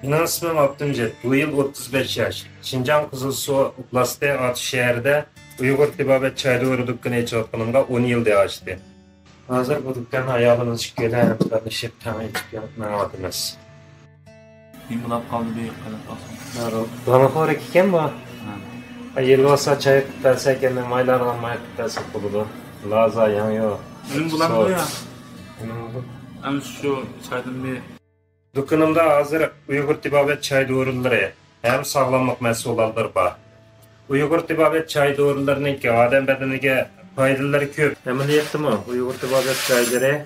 Benim ismim Abdülcet. Bu yıl 35 yaş. Şinjan Kızılsu Oblasti Atşehir'de Uygur Tibabet Çaydoğru dükkanı açıyorduklarımda 10 yılda açtı. Hazır bu dükkanı ayağımız çıkıyorlar, tanışıp tanışıp yapmadınız. Yumulap kaldı bir kadar kalsın. Bana horek iken bu. Yıl olsa çay kıtlarsa kendine maylarla may kıtlarsa buldu. Laza yanıyor. Ürün bulamıyor ya. Soğuk. Hem şu çaydan bir Dükkanımda hazır Uygur Tibabet çay doğruları hem sağlamlık mesulları var. Uygur Tibabet çay doğrularının ki adam bedeniga faydaları köp. Ameliyatı mı? Uygur Tibabet çayları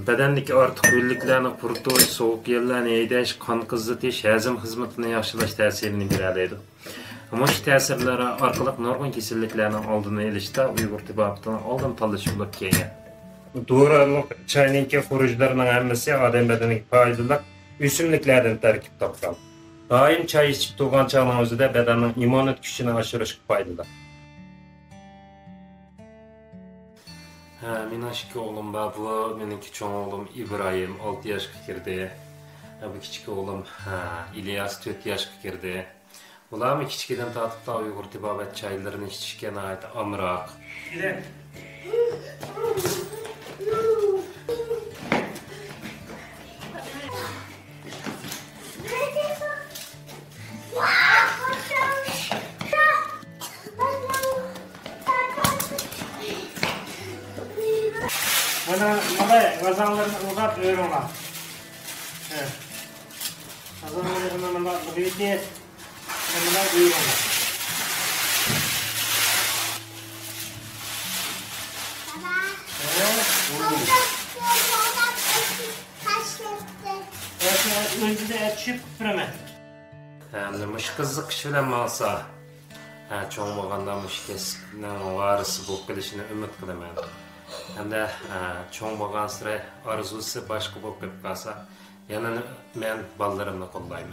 bedendeki artık hülliklerini kurtuş, soğuk yerlerini eydeş, kan kızıtış, hazım hizmetini yaxşılaş təsirini birələydi. Ama şu təsirləri arkalık normal kesilliklerinin aldığını elişte Uygur Tibabet'in aldığını tanışı bulup gelgen. Doğruluk çayninki xuruclarının hemmesi adam bedeniga faydalı üsümliklerden terkip tapkan. Daim çay içip tuğan çağının özü de bedenin imanet gücünü aşırış faydalı. Benim iki oğlum var, bu benimki çoğun oğlum İbrahim 6 yaşa girdi. Bu küçük oğlum İlyas 4 yaşa girdi. Bunlar küçükten tatıp da Uygur Tibabet çaylarını içişken ait amrak. Bana kazanlarını uzat öyle ona. Evet. Kazanlarını bana büyütü. Bana büyük ona. Evet, önce de et şıp küpreme. Mış kızlık kişilen malsa çoğun boğanda mış kesinin varısı bu kılışını ümit kılamayın. Hem de çoğun boğan sıra arzusu başka bu kılıp kalsa yanını ben ballarımla kollayım.